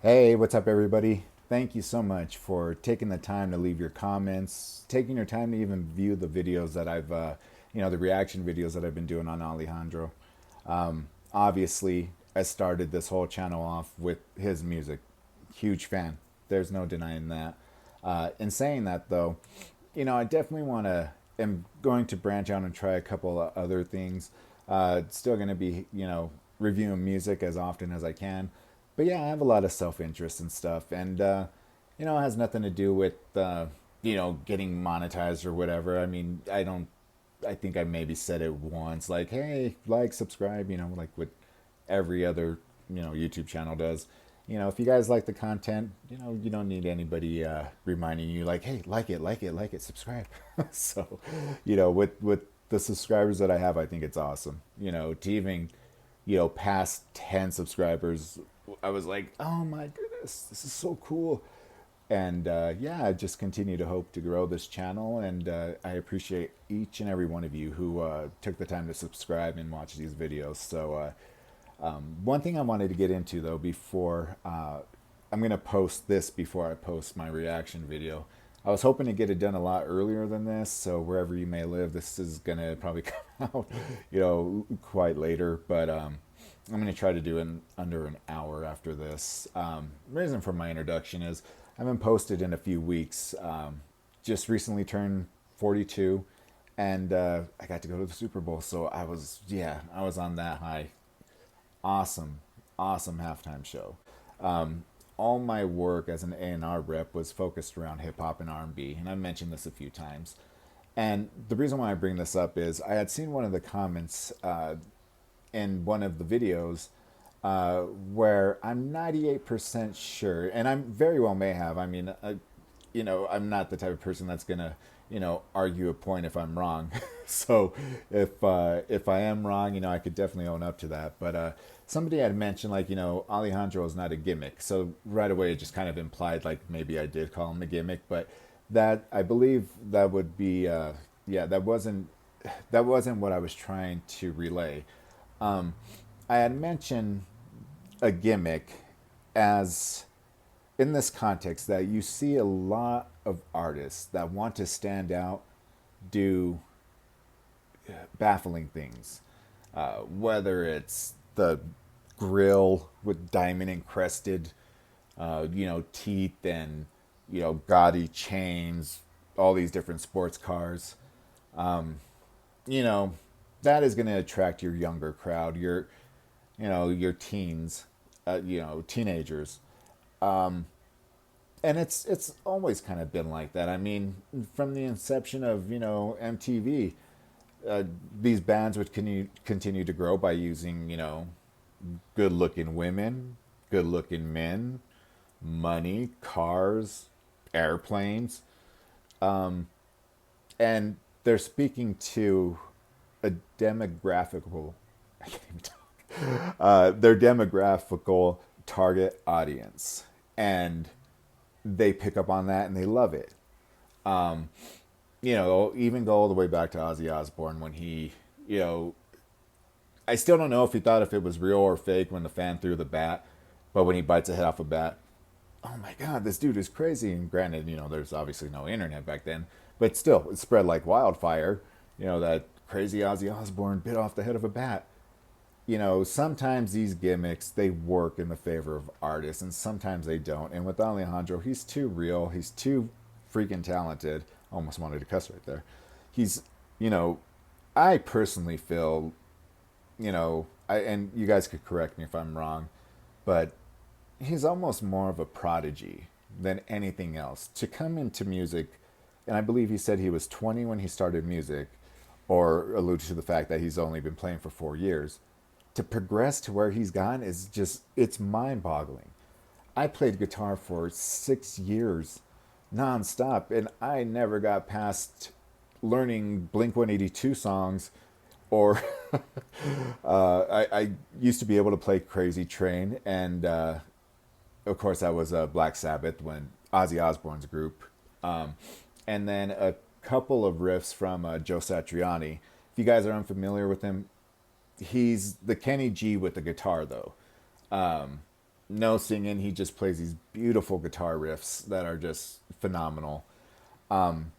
Hey, what's up, everybody? Thank you so much for taking the time to leave your comments, taking your time to even view the videos that the reaction videos that I've been doing on Alejandro. Obviously, I started this whole channel off with his music. Huge fan. There's no denying that. In saying that, though, I definitely am going to branch out and try a couple of other things. Still going to be, reviewing music as often as I can. But yeah, I have a lot of self interest and stuff. And, it has nothing to do with, getting monetized or whatever. I mean, I think I maybe said it once, like, hey, like, subscribe, like what every other, YouTube channel does. If you guys like the content, you don't need anybody reminding you, like, hey, like it, subscribe. So, with the subscribers that I have, I think it's awesome. To even, past 10 subscribers, I was like, oh my goodness, this is so cool. And yeah, I just continue to hope to grow this channel. And I appreciate each and every one of you who took the time to subscribe and watch these videos. So, one thing I wanted to get into, though, before I'm going to post this before I post my reaction video. I was hoping to get it done a lot earlier than this. So, wherever you may live, this is going to probably come out, quite later. But I'm going to try to do it in under an hour after this. Reason for my introduction is I haven't posted in a few weeks. Just recently turned 42, and I got to go to the Super Bowl. So I was on that high. Awesome, awesome halftime show. All my work as an A&R rep was focused around hip hop and R&B, and I've mentioned this a few times. And the reason why I bring this up is I had seen one of the comments in one of the videos where I'm 98% sure, and I'm very well may have. I mean, I'm not the type of person that's gonna, argue a point if I'm wrong. So if I am wrong, I could definitely own up to that. But somebody had mentioned, like, Alejandro is not a gimmick. So right away it just kind of implied like maybe I did call him a gimmick, but that I believe that would be yeah, that wasn't what I was trying to relay. I had mentioned a gimmick as in this context that you see a lot of artists that want to stand out do baffling things, whether it's the grill with diamond encrusted, teeth and gaudy chains, all these different sports cars. You know, that is going to attract your younger crowd, your teens, teenagers. And it's always kind of been like that. I mean, from the inception of MTV, these bands would continue to grow by using good looking women, good looking men, money, cars, airplanes, and they're speaking to a demographical. I can't even talk. Their demographical target audience, and they pick up on that and they love it. Even go all the way back to Ozzy Osbourne when he, I still don't know if he thought if it was real or fake when the fan threw the bat, but when he bites a head off a bat, oh my God, this dude is crazy. And granted, there's obviously no internet back then, but still, it spread like wildfire. That crazy Ozzy Osbourne bit off the head of a bat. Sometimes these gimmicks they work in the favor of artists, and sometimes they don't. And with Alejandro, he's too real. He's too freaking talented. Almost wanted to cuss right there. He's, you know, I personally feel, and you guys could correct me if I'm wrong, but he's almost more of a prodigy than anything else. To come into music, and I believe he said he was 20 when he started music, or alluded to the fact that he's only been playing for 4 years. To progress to where he's gone is just, it's mind boggling. I played guitar for 6 years nonstop, and I never got past learning Blink 182 songs or I used to be able to play Crazy Train, and of course that was Black Sabbath when Ozzy Osbourne's group, and then a couple of riffs from Joe Satriani. If you guys are unfamiliar with him, he's the Kenny G with the guitar though. No singing. He just plays these beautiful guitar riffs that are just phenomenal. And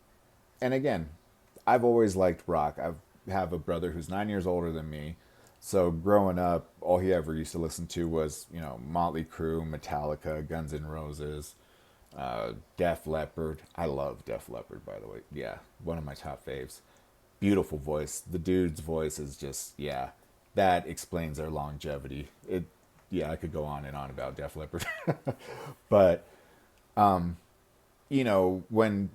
again, I've always liked rock. I have a brother who's 9 years older than me. So growing up, all he ever used to listen to was, Motley Crue, Metallica, Guns N' Roses, Def Leppard. I love Def Leppard, by the way. Yeah, one of my top faves. Beautiful voice. The dude's voice is just, yeah, that explains their longevity. Yeah, I could go on and on about Def Leppard. But, when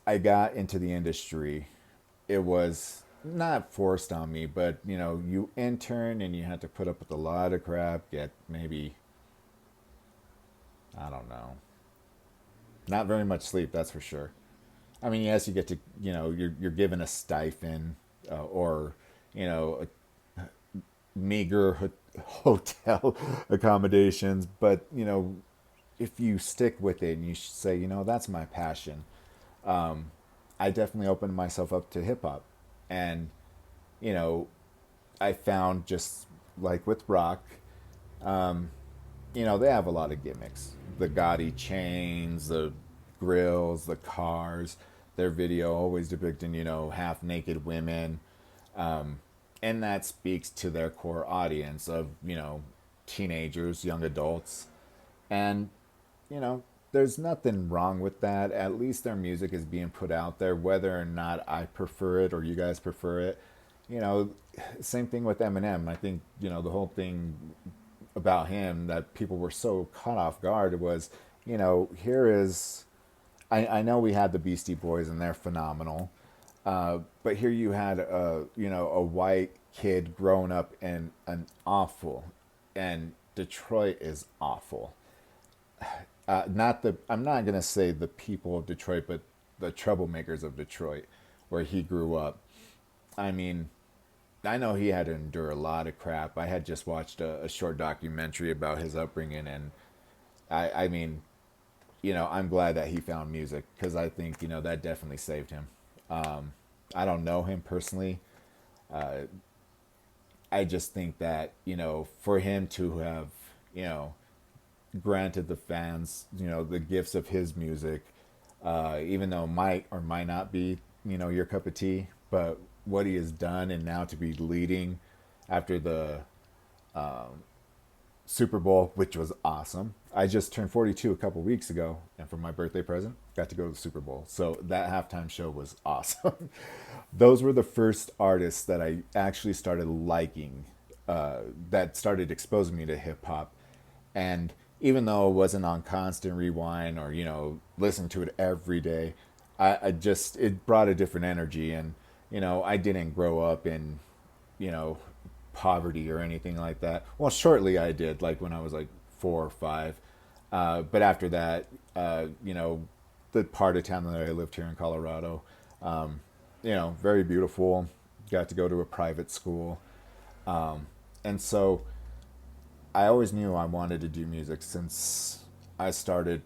I got into the industry, it was not forced on me, but you intern and you had to put up with a lot of crap, get maybe, I don't know, not very much sleep, that's for sure. I mean, yes, you get to, you're given a stipend, or, you know, meager hotel accommodations, but, if you stick with it and you say, that's my passion, I definitely opened myself up to hip hop. And, you know, I found, just like with rock, they have a lot of gimmicks. The gaudy chains, the grills, the cars, their video always depicting, half naked women. And that speaks to their core audience of, teenagers, young adults. And, you know, there's nothing wrong with that. At least their music is being put out there, whether or not I prefer it or you guys prefer it. You know, same thing with Eminem. I think, the whole thing about him that people were so caught off guard was, here is, I know we had the Beastie Boys and they're phenomenal. But here you had a white kid growing up in an awful, and Detroit is awful. I'm not gonna say the people of Detroit, but the troublemakers of Detroit, where he grew up. I mean, I know he had to endure a lot of crap. I had just watched a short documentary about his upbringing, and I mean, I'm glad that he found music because I think that definitely saved him. I don't know him personally. I just think that for him to have you know granted the fans the gifts of his music, even though it might or might not be your cup of tea, but what he has done, and now to be leading after the Super Bowl, which was awesome. I just turned 42 a couple weeks ago, and for my birthday present, got to go to the Super Bowl. So that halftime show was awesome. Those were the first artists that I actually started liking, that started exposing me to hip hop. And even though it wasn't on constant rewind or, listen to it every day, I just, it brought a different energy. And, I didn't grow up in, you know, poverty or anything like that. Well, shortly I did, like when I was like 4 or 5. But after that, the part of town that I lived here in Colorado, very beautiful. Got to go to a private school. And so I always knew I wanted to do music since I started,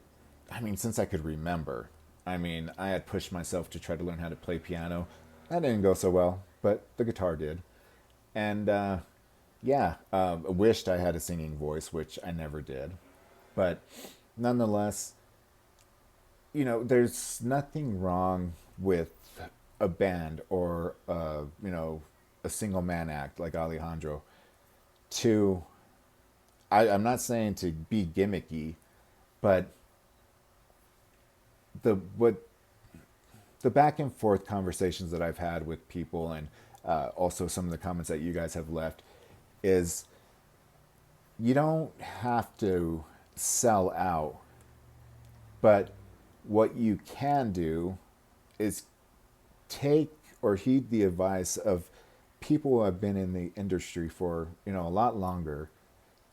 since I could remember. I had pushed myself to try to learn how to play piano. That didn't go so well, but the guitar did. And yeah, wished I had a singing voice, which I never did. But nonetheless, there's nothing wrong with a band or, a single man act like Alejandro. To, I'm not saying to be gimmicky, but what the back and forth conversations that I've had with people, and also some of the comments that you guys have left, is you don't have to sell out, but what you can do is take or heed the advice of people who have been in the industry for a lot longer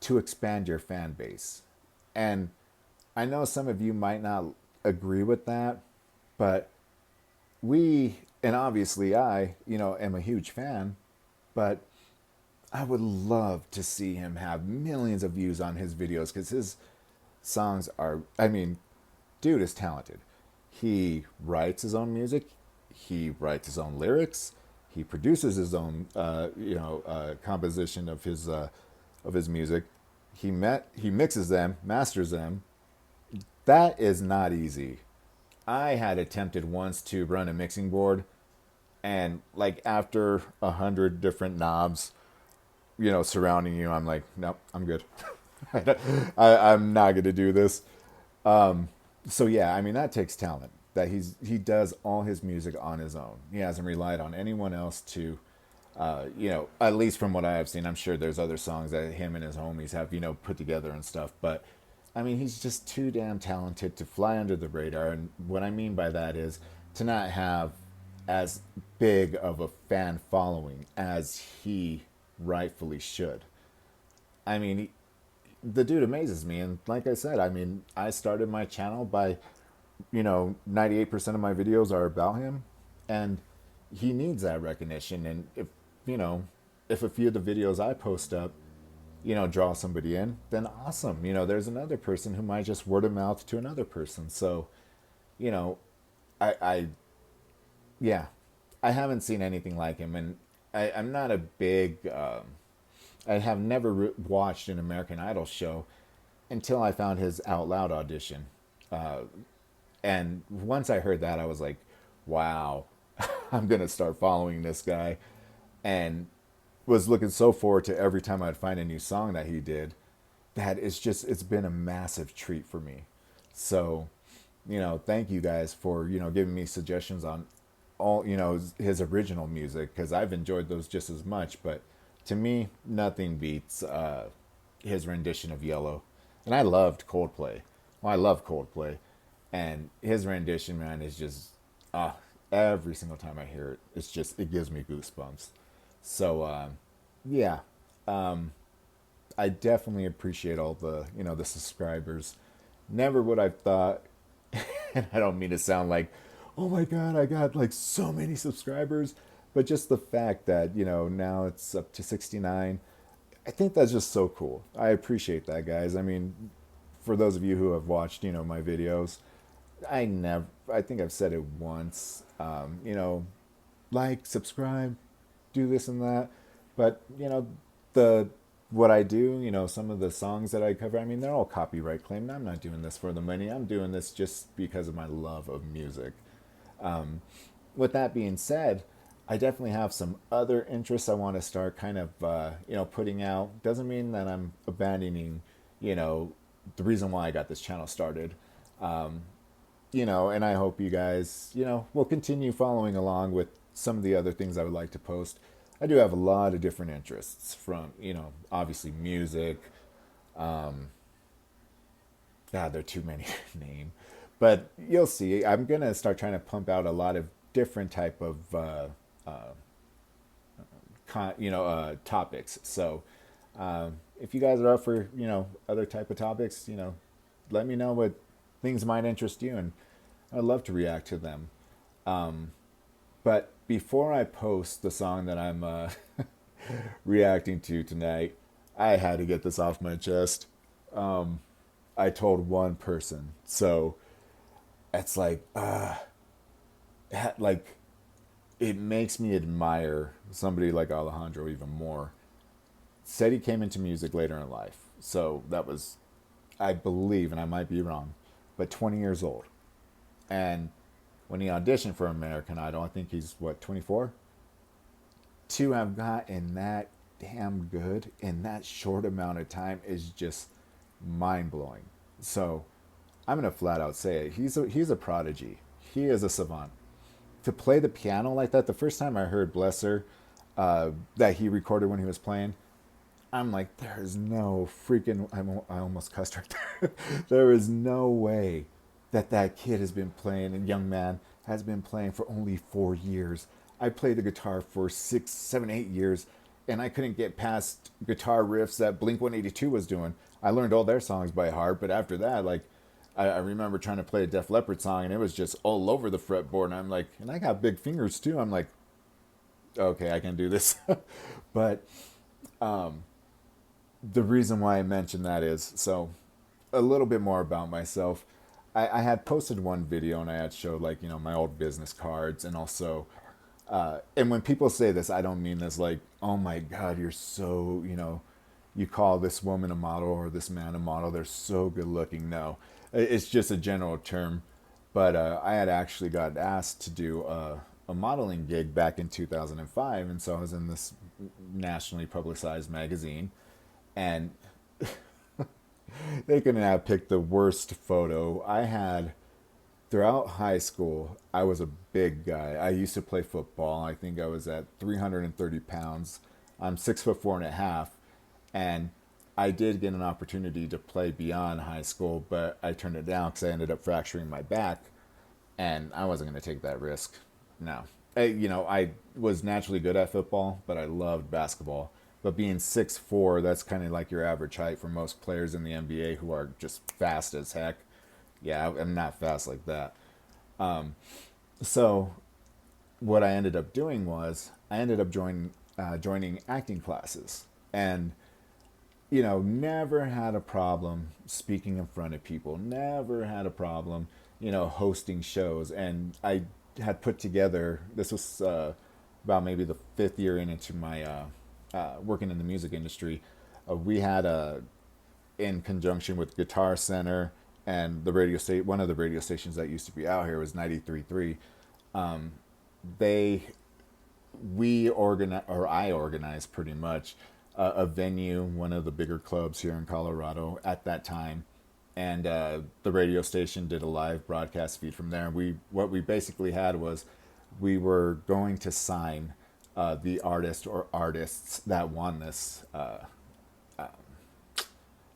to expand your fan base. And I know some of you might not agree with that, but and obviously I, am a huge fan, but I would love to see him have millions of views on his videos because his songs are, dude is talented. He writes his own music, he writes his own lyrics, he produces his own, composition of his music. he mixes them, masters them. That is not easy. I had attempted once to run a mixing board, and like after 100 different knobs, surrounding you, I'm like, nope, I'm good. I'm not gonna do this. So yeah, I mean that takes talent. That he does all his music on his own. He hasn't relied on anyone else to, at least from what I have seen. I'm sure there's other songs that him and his homies have put together and stuff. But I mean, he's just too damn talented to fly under the radar. And what I mean by that is to not have as big of a fan following as he rightfully should. I mean, the dude amazes me. And like I said, I mean, I started my channel by, 98% of my videos are about him. And he needs that recognition. And you know, if a few of the videos I post up, draw somebody in, then awesome. There's another person who might just word of mouth to another person. So, you know, I yeah, I haven't seen anything like him. And I'm not a big, I have never watched an American Idol show until I found his Out Loud audition. And once I heard that, I was like, wow, I'm going to start following this guy. And was looking so forward to every time I'd find a new song that he did that it's been a massive treat for me. So, thank you guys for, giving me suggestions on all, his original music, because I've enjoyed those just as much. But to me, nothing beats his rendition of Yellow. And I loved Coldplay. Well, I love Coldplay. And his rendition, man, is just, every single time I hear it, it gives me goosebumps. So, yeah, I definitely appreciate all the subscribers. Never would I've thought, and I don't mean to sound like, oh my God, I got like so many subscribers, but just the fact that, now it's up to 69, I think that's just so cool. I appreciate that, guys. I mean, for those of you who have watched, my videos, I think I've said it once, like, subscribe, do this and that. But, what I do, some of the songs that I cover, I mean, they're all copyright claimed. I'm not doing this for the money. I'm doing this just because of my love of music. With that being said, I definitely have some other interests I want to start kind of, putting out. Doesn't mean that I'm abandoning, the reason why I got this channel started. And I hope you guys, will continue following along with some of the other things I would like to post. I do have a lot of different interests from, obviously music. God, there are too many to name. But you'll see. I'm going to start trying to pump out a lot of different type of, topics. So if you guys are up for, other type of topics, let me know what things might interest you, and I'd love to react to them. But before I post the song that I'm reacting to tonight, I had to get this off my chest. I told one person, so it's like it makes me admire somebody like Alejandro even more. Said he came into music later in life, so that was, I believe, and I might be wrong, but 20 years old. And when he auditioned for American Idol, I think he's, 24? To have gotten that damn good in that short amount of time is just mind-blowing. So I'm going to flat out say it. He's a prodigy. He is a savant. To play the piano like that, the first time I heard Bless Her, that he recorded when he was playing, I'm like, there is no freaking, I almost cussed right there. There is no way that kid has been playing, and young man has been playing for only 4 years. I played the guitar for 6, 7, 8 years, and I couldn't get past guitar riffs that Blink-182 was doing. I learned all their songs by heart, but after that, like, I remember trying to play a Def Leppard song, and it was just all over the fretboard, and I'm like, and I got big fingers too. I'm like, okay, I can do this. But the reason why I mentioned that is, so a little bit more about myself. I had posted one video, and I had showed, like, my old business cards, and also, and when people say this, I don't mean this like, oh my God, you're so, you call this woman a model or this man a model. They're so good looking. No, it's just a general term. But I had actually got asked to do a modeling gig back in 2005, and so I was in this nationally publicized magazine, and they couldn't have picked the worst photo. I had throughout high school, I was a big guy. I used to play football. I think I was at 330 pounds. I'm 6'4.5", and I did get an opportunity to play beyond high school, but I turned it down because I ended up fracturing my back, and I wasn't going to take that risk. No, I was naturally good at football, but I loved basketball. But being 6'4", that's kind of like your average height for most players in the NBA who are just fast as heck. Yeah, I'm not fast like that. So what I ended up doing was I ended up joining acting classes, and never had a problem speaking in front of people. Never had a problem, hosting shows. And I had put together. This was about maybe the fifth year into my working in the music industry. We had in conjunction with Guitar Center and the radio state, one of the radio stations that used to be out here was 93.3. They I organized pretty much a venue, one of the bigger clubs here in Colorado at that time, and the radio station did a live broadcast feed from there. What we basically had was we were going to sign the artist or artists that won this.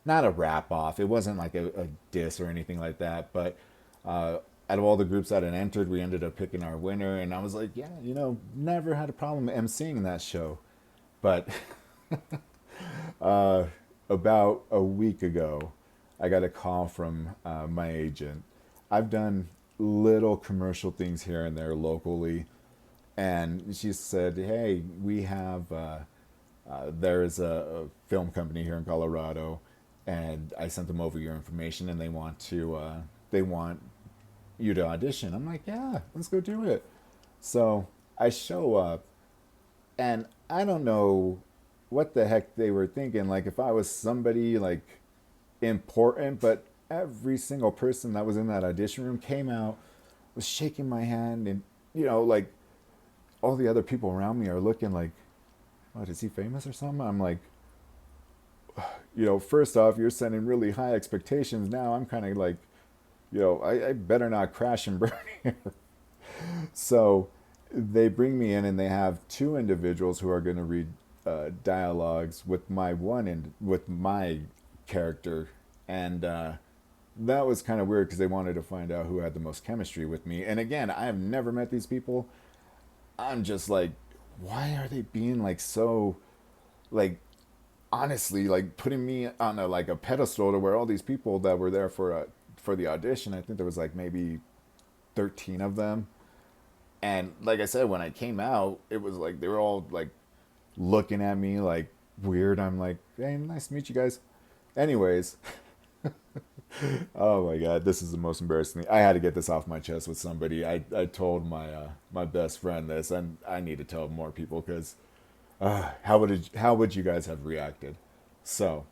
Not a rap off. It wasn't like a diss or anything like that. But out of all the groups that had entered, we ended up picking our winner. And I was like, yeah, never had a problem emceeing that show. But about a week ago, I got a call from my agent. I've done little commercial things here and there locally. And she said, hey, we have, there is a film company here in Colorado, and I sent them over your information, and they want you to audition. I'm like, yeah, let's go do it. So I show up, and I don't know what the heck they were thinking. Like if I was somebody like important, but every single person that was in that audition room came out, was shaking my hand, and like all the other people around me are looking like, what, is he famous or something? I'm like, first off, you're setting really high expectations. Now I'm kind of like, I better not crash and burn here. So they bring me in, and they have two individuals who are going to read dialogues with with my character, and that was kind of weird because they wanted to find out who had the most chemistry with me. And again, I have never met these people. I'm just like, why are they being like so, like, honestly, like putting me on a pedestal to where all these people that were there for the audition, I think there was like maybe 13 of them. And like I said, when I came out, it was like they were all like looking at me like weird. I'm like, hey, nice to meet you guys. Anyways, oh my god, this is the most embarrassing thing. I had to get this off my chest with somebody. I told my best friend this, and I need to tell more people because how would you guys have reacted? So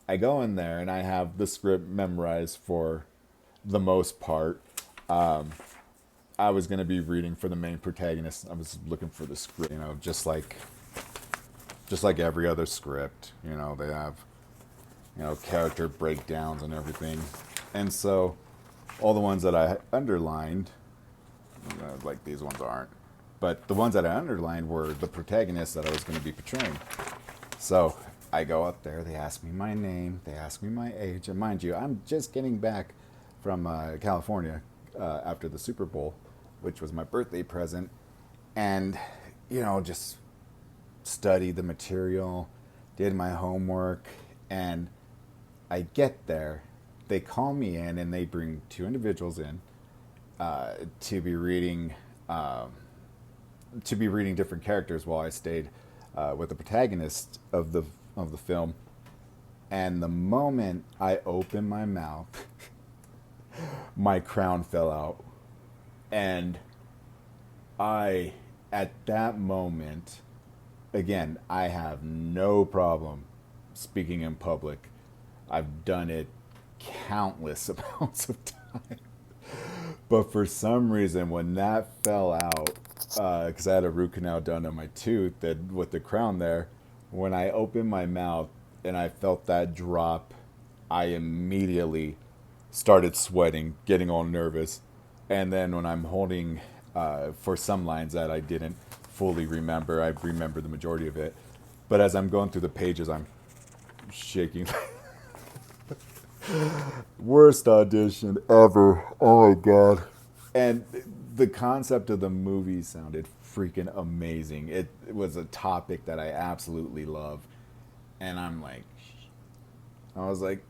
I go in there, and I have the script memorized for the most part. I was going to be reading for the main protagonist. I was looking for the script, just like every other script. They have character breakdowns and everything. And so all the ones that I underlined, like these ones aren't, but the ones that I underlined were the protagonists that I was going to be portraying. So I go up there, they ask me my name, they ask me my age, and mind you, I'm just getting back from California after the Super Bowl, which was my birthday present, and just studied the material, did my homework, and I get there, they call me in, and they bring two individuals in to be reading different characters while I stayed with the protagonist of the film. And the moment I opened my mouth, my crown fell out, and at that moment, again, I have no problem speaking in public. I've done it countless amounts of time. But for some reason, when that fell out, because I had a root canal done on my tooth that with the crown there, when I opened my mouth and I felt that drop, I immediately started sweating, getting all nervous. And then when I'm holding, for some lines that I didn't fully remember, I remember the majority of it. But as I'm going through the pages, I'm shaking. Worst audition ever. Oh my god. And the concept of the movie sounded freaking amazing. It was a topic that I absolutely love. And I was like,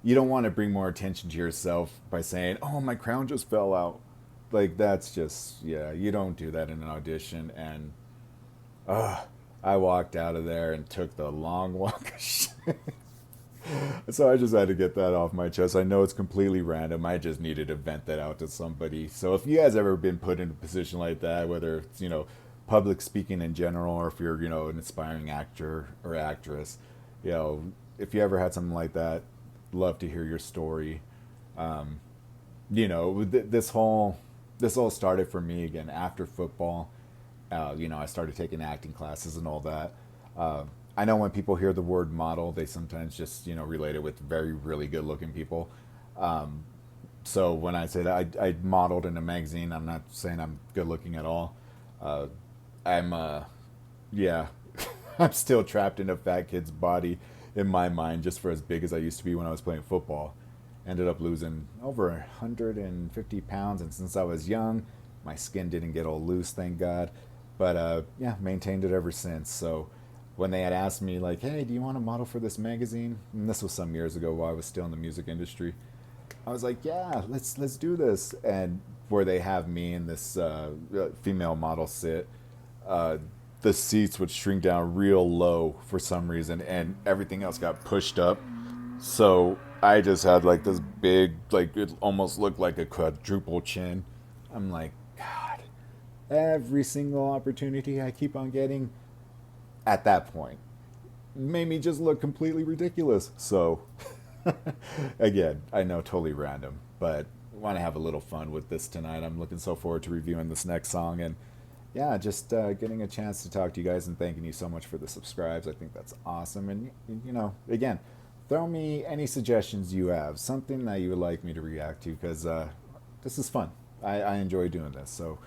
you don't want to bring more attention to yourself by saying, oh, my crown just fell out. Like, that's just, yeah, you don't do that in an audition. And I walked out of there and took the long walk of shit. So I just had to get that off my chest. I know it's completely random. I just needed to vent that out to somebody. So if you guys ever been put in a position like that, whether it's, public speaking in general, or if you're, an aspiring actor or actress, if you ever had something like that, love to hear your story. This all started for me again after football. I started taking acting classes and all that. I know when people hear the word model, they sometimes just, relate it with very, really good looking people. So when I say that I modeled in a magazine, I'm not saying I'm good looking at all. Yeah, I'm still trapped in a fat kid's body in my mind, just for as big as I used to be when I was playing football. Ended up losing over 150 pounds, and since I was young, my skin didn't get all loose, thank God. But yeah, maintained it ever since. So when they had asked me, like, hey, do you want to model for this magazine? And this was some years ago while I was still in the music industry. I was like, yeah, let's do this. And where they have me and this female model sit, the seats would shrink down real low for some reason, and everything else got pushed up. So I just had like this big, like it almost looked like a quadruple chin. I'm like, God, every single opportunity I keep on getting at that point made me just look completely ridiculous. So again, I know, totally random, but want to have a little fun with this tonight. I'm looking so forward to reviewing this next song, and yeah, just getting a chance to talk to you guys and thanking you so much for the subscribes. I think that's awesome. And, again, throw me any suggestions you have, something that you would like me to react to, because this is fun. I enjoy doing this. So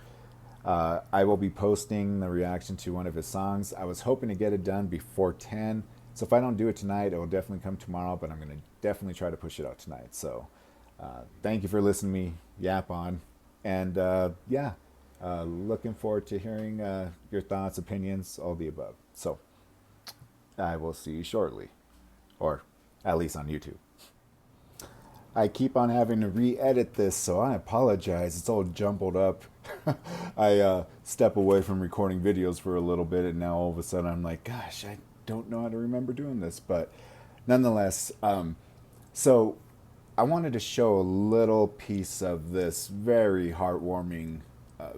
I will be posting the reaction to one of his songs. I was hoping to get it done before 10. So if I don't do it tonight, it will definitely come tomorrow, but I'm going to definitely try to push it out tonight. So thank you for listening to me yap on. And yeah. Looking forward to hearing your thoughts, opinions, all the above. So, I will see you shortly. Or at least on YouTube. I keep on having to re-edit this, so I apologize. It's all jumbled up. I step away from recording videos for a little bit, and now all of a sudden I'm like, gosh, I don't know how to remember doing this. But nonetheless, so I wanted to show a little piece of this very heartwarming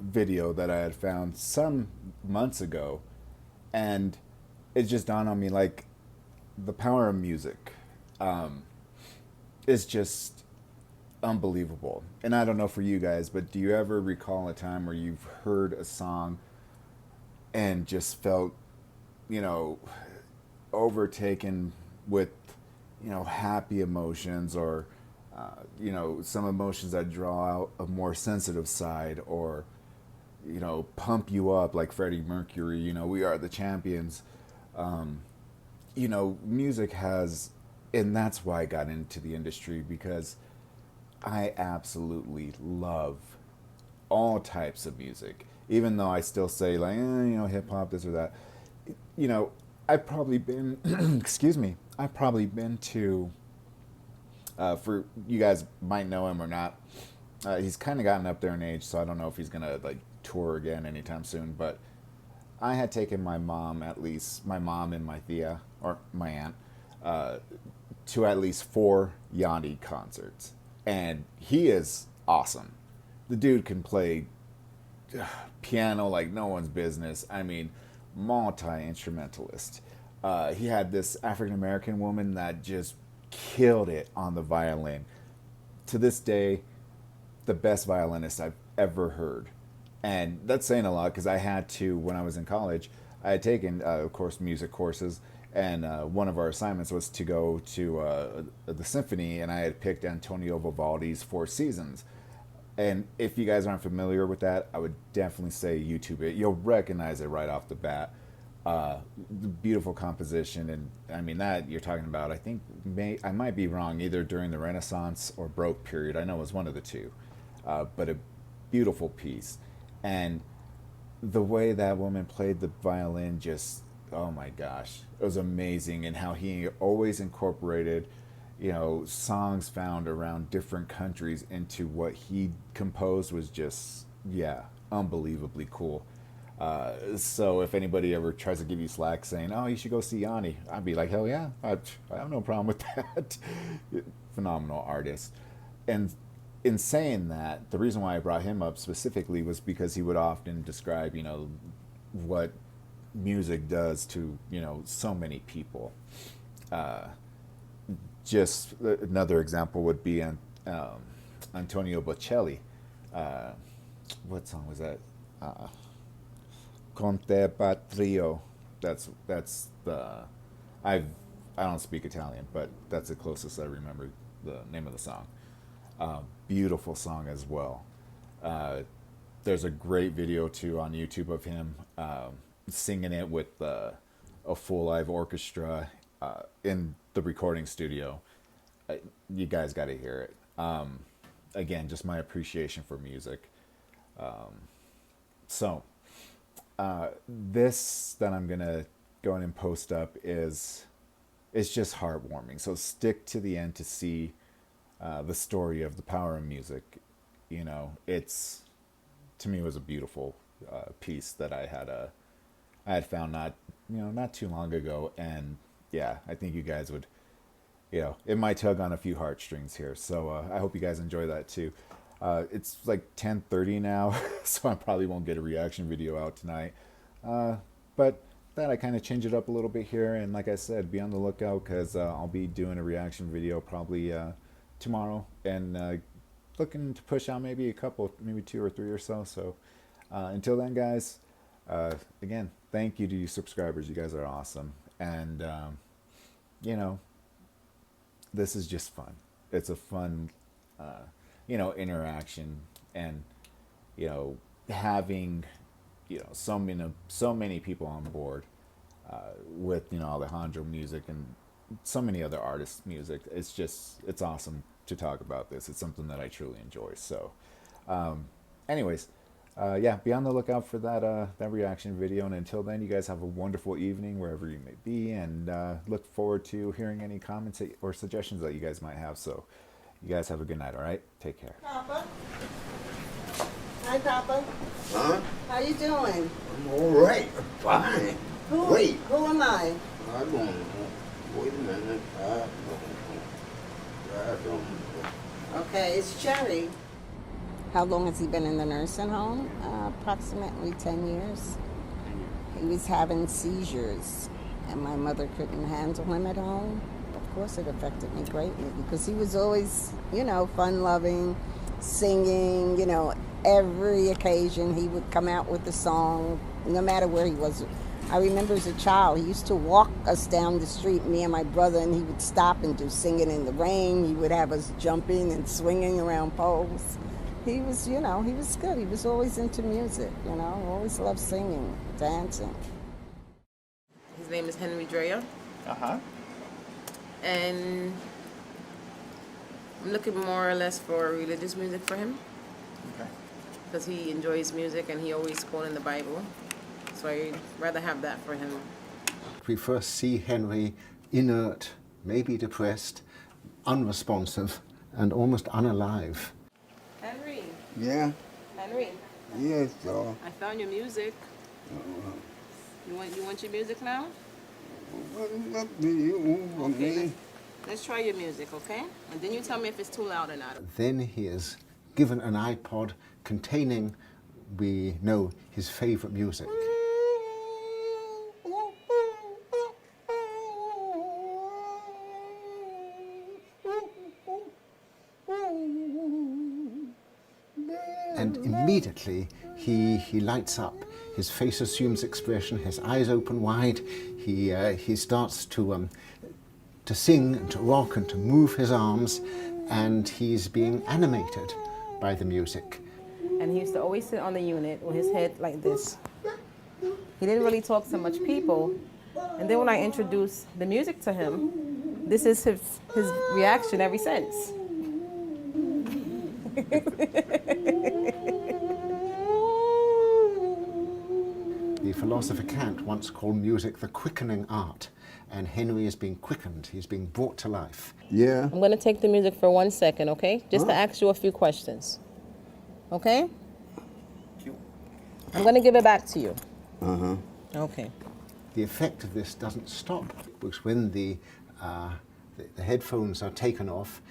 video that I had found some months ago, and it just dawned on me, like, the power of music is just unbelievable. And I don't know for you guys, but do you ever recall a time where you've heard a song and just felt, overtaken with, happy emotions, or some emotions that draw out a more sensitive side, or pump you up like Freddie Mercury, we are the champions. Music has, and that's why I got into the industry, because I absolutely love all types of music, even though I still say, like, hip hop, this or that. I've probably been, excuse me, I've probably been to, for you guys might know him or not, he's kind of gotten up there in age, so I don't know if he's gonna like tour again anytime soon. But I had taken my mom, at least my mom and my Thea, or my aunt, to at least 4 Yanni concerts, and he is awesome. The dude can play piano like no one's business. I mean, multi-instrumentalist. He had this African American woman that just killed it on the violin. To this day, the best violinist I've ever heard. And that's saying a lot because I had to, when I was in college, I had taken, of course, music courses. And one of our assignments was to go to the symphony, and I had picked Antonio Vivaldi's Four Seasons. And if you guys aren't familiar with that, I would definitely say YouTube it. You'll recognize it right off the bat. Beautiful composition, and I mean that you're talking about. I think I might be wrong, either during the Renaissance or Baroque period. I know it was one of the two, but a beautiful piece, and the way that woman played the violin, just oh my gosh, it was amazing, and how he always incorporated, songs found around different countries into what he composed was just yeah, unbelievably cool. So if anybody ever tries to give you slack saying, "Oh, you should go see Yanni," I'd be like, "Hell yeah, I have no problem with that." Phenomenal artist. And in saying that, the reason why I brought him up specifically was because he would often describe, what music does to, so many people. Uh, just another example would be Antonio Bocelli. Uh, what song was that? Conte Patrio. That's the I don't speak Italian, but that's the closest I remember the name of the song. Beautiful song as well. Uh, there's a great video too on YouTube of him singing it with a full live orchestra in the recording studio. You guys got to hear it. Again, just my appreciation for music. So this that I'm gonna go in and post up is it's just heartwarming. So stick to the end to see the story of the power of music. It's to me it was a beautiful piece that I had found not too long ago, and yeah, I think you guys would it might tug on a few heartstrings here. So I hope you guys enjoy that too. It's like 10:30 now, so I probably won't get a reaction video out tonight. But that I kind of change it up a little bit here, and like I said, be on the lookout because I'll be doing a reaction video probably tomorrow, and looking to push out maybe a couple, maybe 2 or 3 or so. So until then, guys, again, thank you to you subscribers. You guys are awesome, and this is just fun. It's a fun, interaction, and having so many people on board with Alejandro music and so many other artists' music. It's awesome to talk about this. It's something that I truly enjoy. So, anyways. Yeah, be on the lookout for that reaction video. And until then, you guys have a wonderful evening wherever you may be, and look forward to hearing any comments or suggestions that you guys might have. So, you guys have a good night. All right, take care. Papa. Hi, Papa. Huh? How you doing? I'm all right. Fine. Wait. Who am I? I don't know. Wait a minute. I don't know. Okay, it's Cherry. How long has he been in the nursing home? Approximately 10 years. He was having seizures, and my mother couldn't handle him at home. Of course, it affected me greatly because he was always, fun-loving, singing, every occasion he would come out with a song, no matter where he was. I remember as a child, he used to walk us down the street, me and my brother, and he would stop and do Singing in the Rain. He would have us jumping and swinging around poles. He was, he was good. He was always into music, always loved singing, dancing. His name is Henry Dreyer. Uh-huh. And I'm looking more or less for religious music for him Okay. because he enjoys music and he always quoting the Bible. So I'd rather have that for him. We first see Henry inert, maybe depressed, unresponsive, and almost unalive. Henry. Yeah? Henry. Yes, sir. I found your music. You want your music now? What do you want me? Let's try your music, okay? And then you tell me if it's too loud or not. Then he is given an iPod containing, we know, his favorite music. and immediately he lights up. His face assumes expression, his eyes open wide, he starts to sing and to rock and to move his arms, and he's being animated by the music. And he used to always sit on the unit with his head like this. He didn't really talk to much people. And then when I introduced the music to him, this is his reaction ever since. The philosopher Kant once called music the quickening art, and Henry is being quickened, he's being brought to life. Yeah. I'm going to take the music for 1 second, okay? Just to ask you a few questions. Okay? I'm going to give it back to you. Uh-huh. Okay. The effect of this doesn't stop, because when the headphones are taken off,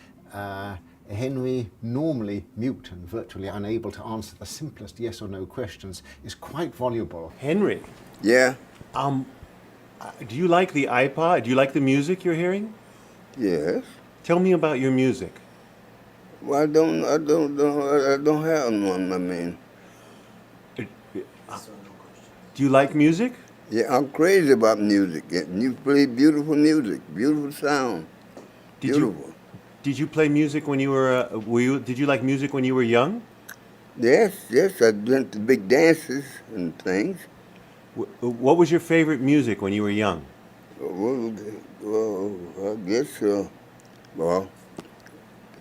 Henry, normally mute and virtually unable to answer the simplest yes or no questions, is quite voluble. Henry, Yeah. do you like the iPod? Do you like the music you're hearing? Yes. Tell me about your music. Well, I don't have one, I mean. Do you like music? Yeah, I'm crazy about music. You play beautiful music, beautiful sound. Did Beautiful. Did you play music when you were? Did you like music when you were young? Yes, I went to big dances and things. What was your favorite music when you were young? Well, I guess,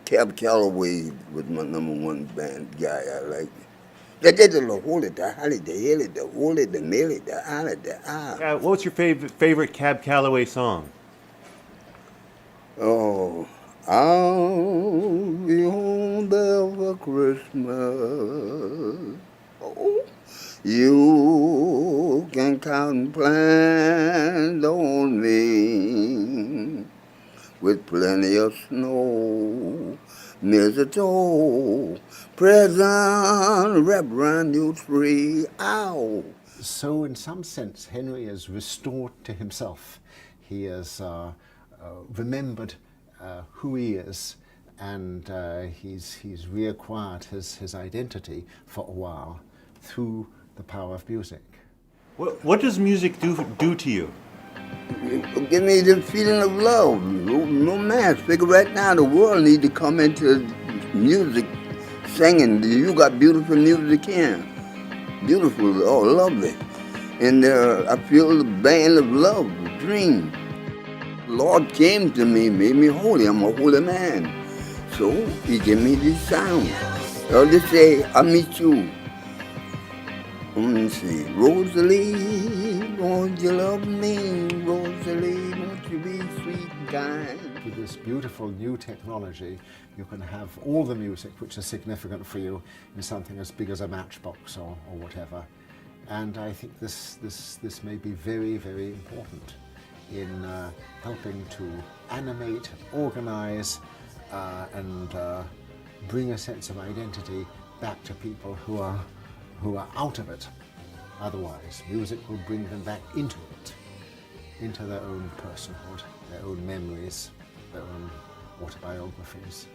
Cab Calloway was my number one band guy I liked. What's your favorite Cab Calloway song? Oh, I'll be home there for Christmas. Oh, you can count and plan on me with plenty of snow, mistletoe, present wrapped around your tree. Ow! So in some sense, Henry is restored to himself. He has remembered who he is, and he's reacquired his identity for a while through the power of music. What does music do to you? Give me the feeling of love, romance. Figure right now the world need to come into music, singing. You got beautiful music here. Beautiful, oh, lovely. And I feel the band of love, the dream. Lord came to me, made me holy. I'm a holy man. So he gave me these sounds. I'll just say, I meet you. Let me see. Rosalie, won't you love me? Rosalie, won't you be sweet and kind? With this beautiful new technology, you can have all the music which is significant for you in something as big as a matchbox or whatever. And I think this may be very, very important in helping to animate, organize, and bring a sense of identity back to people who are out of it. Otherwise, music will bring them back into it, into their own personhood, their own memories, their own autobiographies.